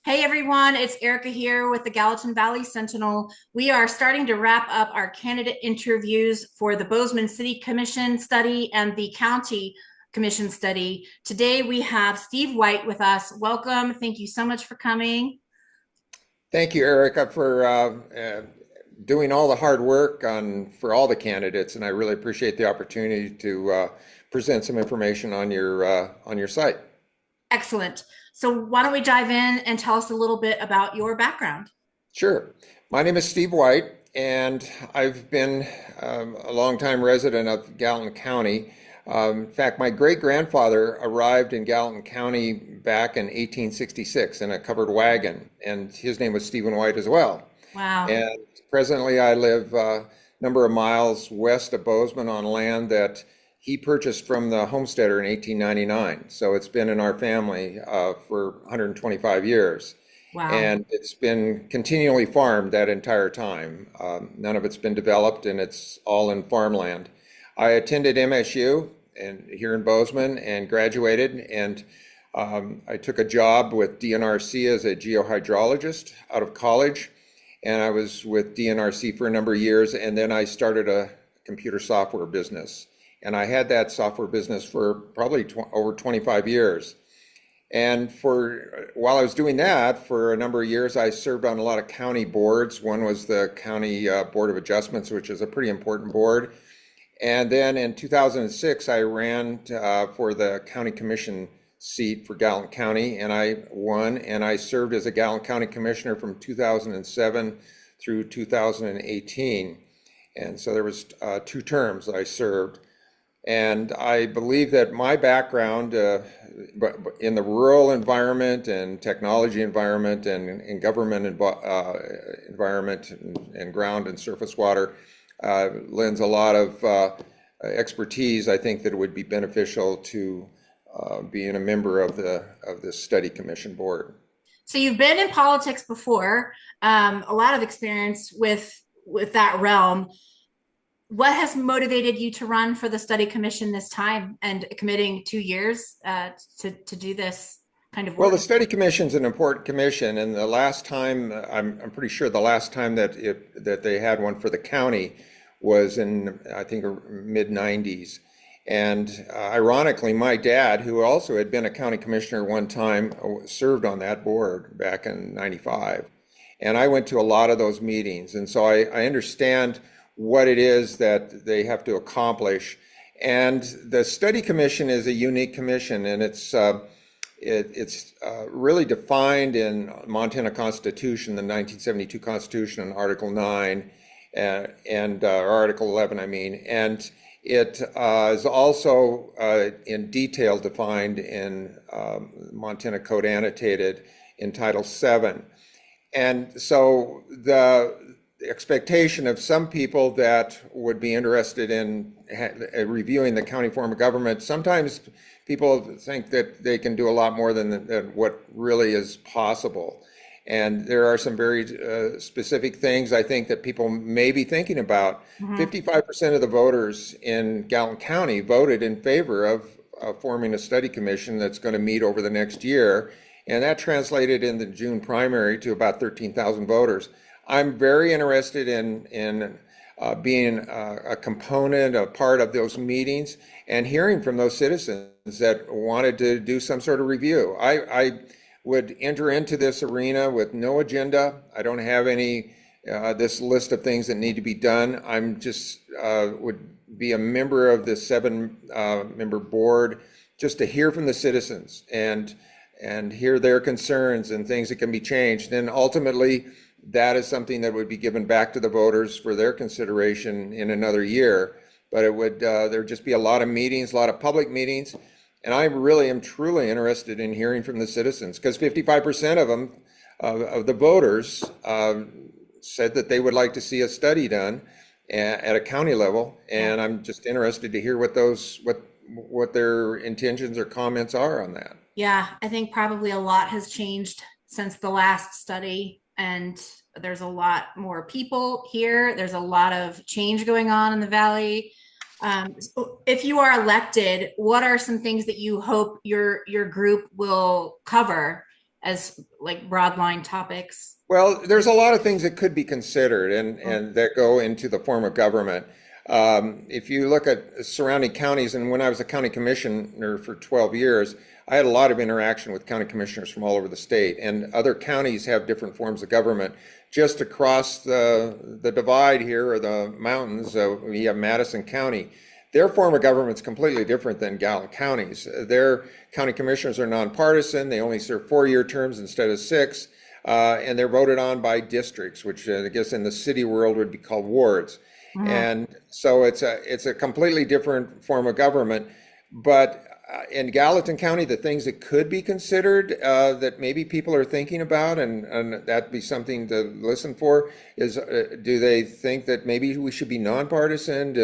Hey everyone, it's Erica here with the Gallatin Valley Sentinel. We are starting to wrap up our candidate interviews for the Bozeman City Commission study and the County Commission study. Today we have Steve White with us. Welcome. Thank you so much for coming. Thank you, Erica, for doing all the hard work for all the candidates, and I really appreciate the opportunity to present some information on your site. Excellent. So why don't we dive in and tell us a little bit about your background? Sure. My name is Steve White, and I've been a longtime resident of Gallatin County. In fact, my great-grandfather arrived in Gallatin County back in 1866 in a covered wagon, and his name was Stephen White as well. Wow. And presently, I live a number of miles west of Bozeman on land that he purchased from the homesteader in 1899. So it's been in our family for 125 years. Wow. And it's been continually farmed that entire time. None of it's been developed, and it's all in farmland. I attended MSU and here in Bozeman and graduated, and I took a job with DNRC as a geohydrologist out of college, and I was with DNRC for a number of years, and then I started a computer software business. And I had that software business for probably over 25 years. And while I was doing that for a number of years, I served on a lot of county boards. One was the County Board of Adjustments, which is a pretty important board. And then in 2006, I ran for the county commission seat for Gallatin County, and I won. And I served as a Gallatin County commissioner from 2007 through 2018. And so there was 2 terms that I served. And I believe that my background in the rural environment and technology environment and in government environment and ground and surface water lends a lot of expertise. I think that it would be beneficial to being a member of the study commission board. So you've been in politics before, a lot of experience with that realm. What has motivated you to run for the study commission this time and committing 2 years to do this kind of Well, work? the study commission is an important commission, and the last time I'm pretty sure the last time that they had one for the county was in, I think, mid 90s. And ironically, my dad, who also had been a county commissioner one time, served on that board back in 95. And I went to a lot of those meetings, and so I understand what it is that they have to accomplish. And the study commission is a unique commission, and it's really defined in Montana Constitution, the 1972 Constitution, Article 9 and Article 11, I mean. And it is also in detail defined in Montana Code Annotated in Title 7. And so the expectation of some people that would be interested in reviewing the county form of government, sometimes people think that they can do a lot more than what really is possible. And there are some very specific things I think that people may be thinking about. Mhm. 55% of the voters in Gallatin County voted in favor of forming a study commission that's going to meet over the next year. And that translated in the June primary to about 13,000 voters. I'm very interested in being a component, a part of those meetings, and hearing from those citizens that wanted to do some sort of review. I would enter into this arena with no agenda. I don't have any this list of things that need to be done. I'm just would be a member of the 7-member board just to hear from the citizens and hear their concerns and things that can be changed. And ultimately, that is something that would be given back to the voters for their consideration in another year. But it would there'd just be a lot of meetings, a lot of public meetings. And I really am truly interested in hearing from the citizens, because 55% of them, of the voters, said that they would like to see a study done at a county level. And I'm just interested to hear what their intentions or comments are on that. Yeah, I think probably a lot has changed since the last study, and there's a lot more people here. There's a lot of change going on in the valley. So if you are elected, what are some things that you hope your group will cover as like broad line topics? Well, there's a lot of things that could be considered and that go into the form of government. If you look at surrounding counties, and when I was a county commissioner for 12 years, I had a lot of interaction with county commissioners from all over the state, and other counties have different forms of government. Just across the divide here, or the mountains, we have Madison County. Their form of government is completely different than Gallatin County's. Their county commissioners are nonpartisan. They only serve 4-year terms instead of 6. And they're voted on by districts, which I guess in the city world would be called wards. Mhm. And so it's a completely different form of government. But in Gallatin County, the things that could be considered that maybe people are thinking about, and that'd be something to listen for, is do they think that maybe we should be nonpartisan?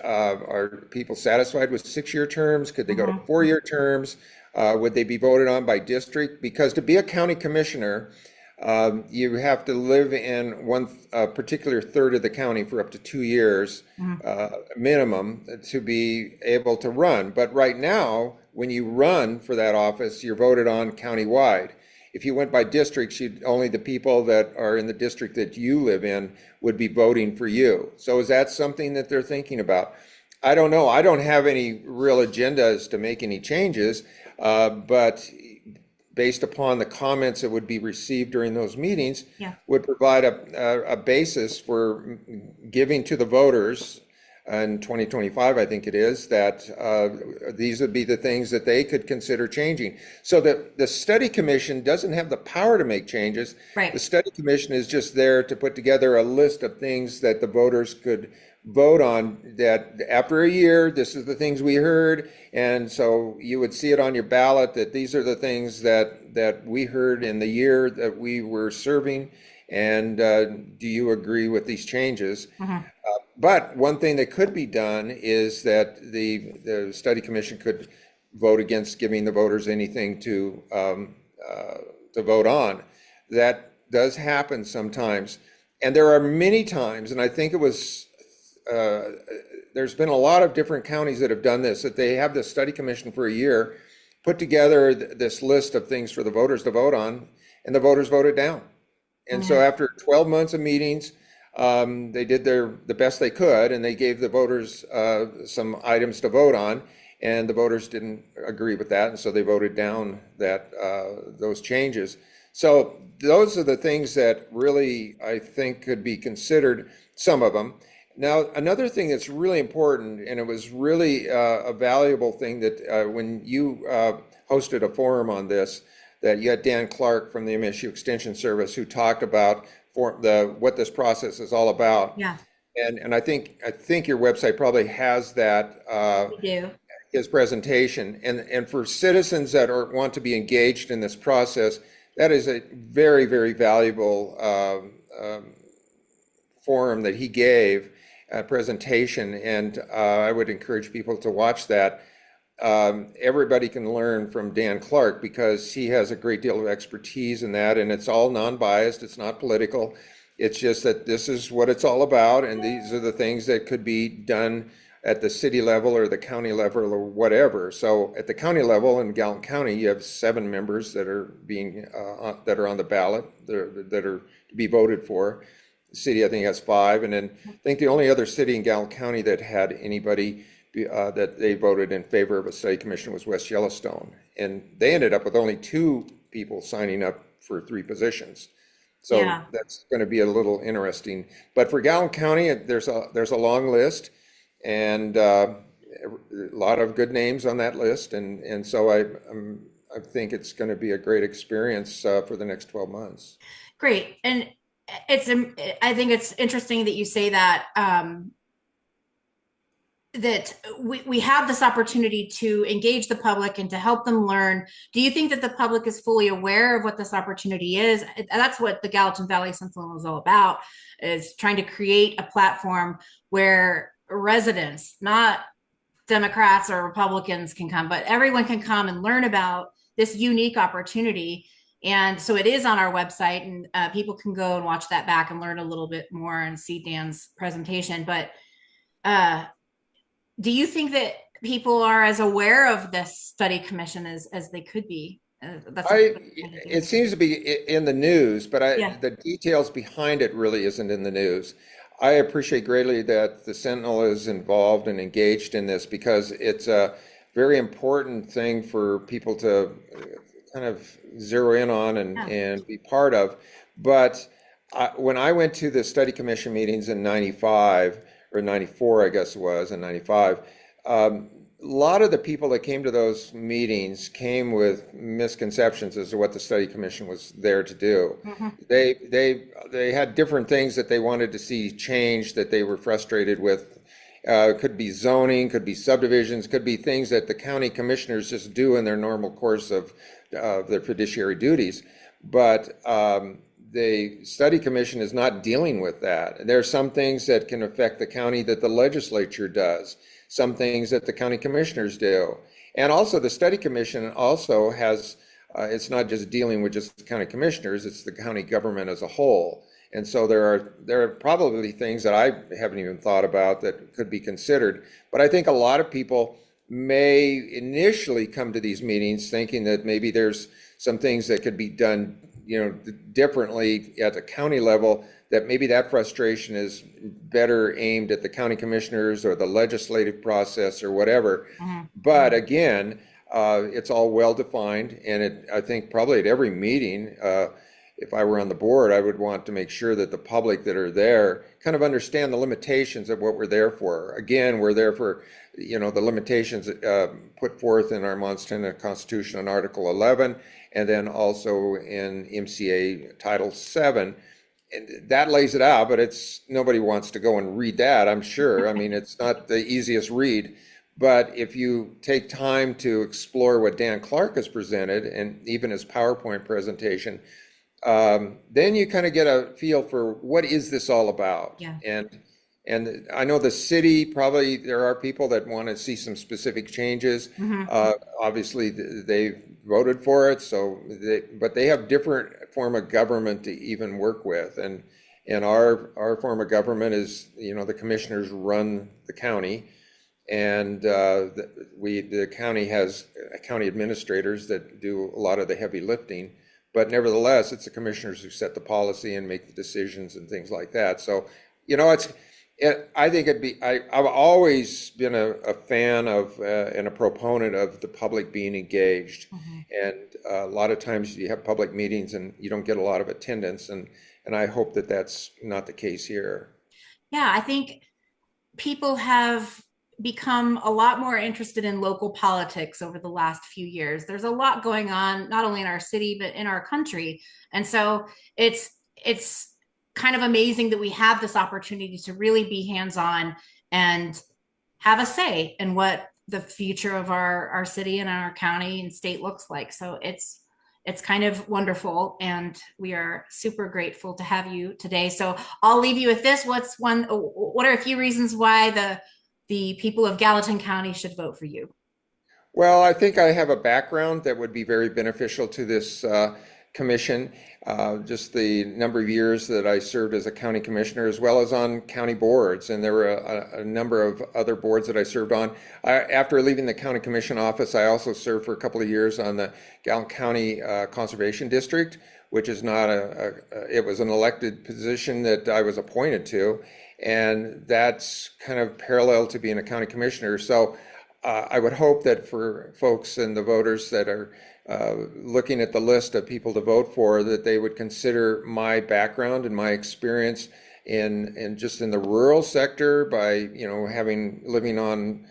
Are people satisfied with 6-year terms? Could they go to Mhm. 4-year terms? Would they be voted on by district? Because to be a county commissioner, you have to live in one particular third of the county for up to 2 years Mhm. minimum to be able to run. But right now, when you run for that office, you're voted on countywide. If you went by districts, only the people that are in the district that you live in would be voting for you. So is that something that they're thinking about? I don't know. I don't have any real agendas to make any changes, but based upon the comments that would be received during those meetings, Yeah. would provide a basis for giving to the voters in 2025, I think it is, that these would be the things that they could consider changing. So that the study commission doesn't have the power to make changes. The Right. study commission is just there to put together a list of things that the voters could vote on, that after a year, this is the things we heard. And so you would see it on your ballot that these are the things that we heard in the year that we were serving. And do you agree with these changes? Mhm. But one thing that could be done is that the study commission could vote against giving the voters anything to vote on. That does happen sometimes. And there are many times, and I think it was uh, there's been a lot of different counties that have done this, that they have the study commission for a year, put together this list of things for the voters to vote on, and the voters voted down. And so Yeah. after 12 months of meetings, they did the best they could, and they gave the voters some items to vote on, and the voters didn't agree with that, and so they voted down those changes. So those are the things that really I think could be considered, some of them. Now, another thing that's really important, and it was really a valuable thing that when you hosted a forum on this, that you had Dan Clark from the MSU Extension Service who talked about what this process is all about. Yeah. And I think your website probably has that We do. his presentation. And for citizens that want to be engaged in this process, that is a very, very valuable forum that he gave, presentation, and I would encourage people to watch that. Everybody can learn from Dan Clark because he has a great deal of expertise in that, and it's all non-biased, it's not political. It's just that this is what it's all about, and these are the things that could be done at the city level or the county level or whatever. So at the county level in Gallatin County, you have 7 members that are on the ballot that are to be voted for. The city, I think, has 5, and then I think the only other city in Gallatin County that had anybody that they voted in favor of a study commission was West Yellowstone, and they ended up with only 2 people signing up for 3 positions. So Yeah. that's going to be a little interesting. But for Gallatin County, there's a long list, and a lot of good names on that list, and so I think it's going to be a great experience for the next 12 months. Great. And I think it's interesting that you say that, that we have this opportunity to engage the public and to help them learn. Do you think that the public is fully aware of what this opportunity is? That's what the Gallatin Valley Sentinel is all about, is trying to create a platform where residents, not Democrats or Republicans, can come, but everyone can come and learn about this unique opportunity. And so it is on our website, and people can go and watch that back and learn a little bit more and see Dan's presentation. But uh, do you think that people are as aware of this study commission as they could be? That's what I, they're trying to do. it seems to be in the news, but Yeah. the details behind it really isn't in the news. I appreciate greatly that the Sentinel is involved and engaged in this because it's a very important thing for people to kind of zero in on Yeah. and be part of. But when I went to the study commission meetings in 95 or 94, I guess it was, in 95, a lot of the people that came to those meetings came with misconceptions as to what the study commission was there to do. Mhm. They had different things that they wanted to see changed that they were frustrated with. Could be zoning, could be subdivisions, could be things that the county commissioners just do in their normal course of their fiduciary duties. But the study commission is not dealing with that. There are some things that can affect the county that the legislature does, some things that the county commissioners do. And also the study commission also has, it's not just dealing with just the county commissioners, it's the county government as a whole. And so there are probably things that I haven't even thought about that could be considered. But I think a lot of people may initially come to these meetings thinking that maybe there's some things that could be done, differently at the county level, that maybe that frustration is better aimed at the county commissioners or the legislative process or whatever. Mhm. But again, it's all well defined, and I think probably at every meeting, if I were on the board, I would want to make sure that the public that are there kind of understand the limitations of what we're there for. Again, we're there for, the limitations put forth in our Montana Constitution in Article 11, and then also in MCA Title 7. And that lays it out, but nobody wants to go and read that, I'm sure. I mean, it's not the easiest read. But if you take time to explore what Dan Clark has presented, and even his PowerPoint presentation, then you kind of get a feel for what is this all about. Yeah. And I know the city, probably there are people that want to see some specific changes. Mhm. Obviously, they voted for it, but they have different form of government to even work with. And our form of government is, the commissioners run the county. And the county has county administrators that do a lot of the heavy lifting. But nevertheless, it's the commissioners who set the policy and make the decisions and things like that. So, I think I've always been a fan of and a proponent of the public being engaged. Mhm. And a lot of times you have public meetings and you don't get a lot of attendance. And I hope that that's not the case here. Yeah, I think people have become a lot more interested in local politics over the last few years. There's a lot going on, not only in our city, but in our country. And so it's kind of amazing that we have this opportunity to really be hands-on and have a say in what the future of our city and our county and state looks like. So it's kind of wonderful, and we are super grateful to have you today. So I'll leave you with this. What are a few reasons why the people of Gallatin County should vote for you? Well, I think I have a background that would be very beneficial to this commission. Just the number of years that I served as a county commissioner, as well as on county boards, and there were a number of other boards that I served on. After leaving the county commission office, I also served for a couple of years on the Gallatin County Conservation District, which is not it was an elected position that I was appointed to, and that's kind of parallel to being a county commissioner. So I would hope that for folks and the voters that are looking at the list of people to vote for, that they would consider my background and my experience in just in the rural sector by, living on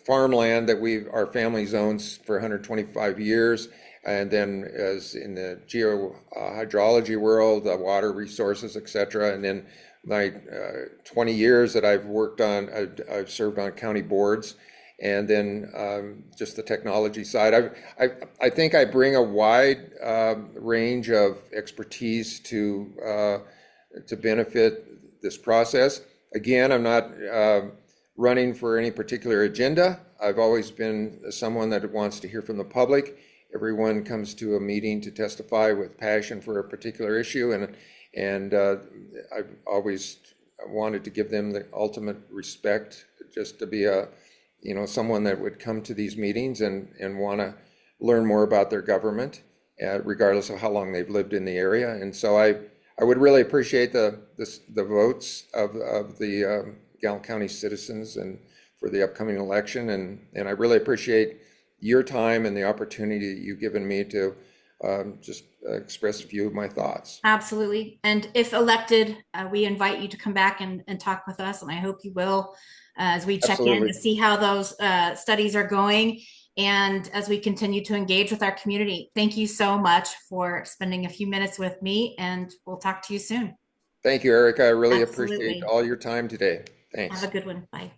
farmland that our family's owned for 125 years. And then as in the hydrology world, the water resources, et cetera. And then my 20 years that I've served on county boards. And then just the technology side. I think I bring a wide range of expertise to benefit this process. Again, I'm not running for any particular agenda. I've always been someone that wants to hear from the public. Everyone comes to a meeting to testify with passion for a particular issue, and I've always wanted to give them the ultimate respect, just to be someone that would come to these meetings and want to learn more about their government, regardless of how long they've lived in the area. And so I would really appreciate the votes of the Gallatin County citizens and for the upcoming election. And I really appreciate your time and the opportunity that you've given me to just express a few of my thoughts. Absolutely. And if elected, we invite you to come back and talk with us. And I hope you will, as we check in Absolutely. to see how those studies are going and as we continue to engage with our community. Thank you so much for spending a few minutes with me, and we'll talk to you soon. Thank you, Erica. I really appreciate Absolutely. all your time today. Have a Thanks. good one. Bye.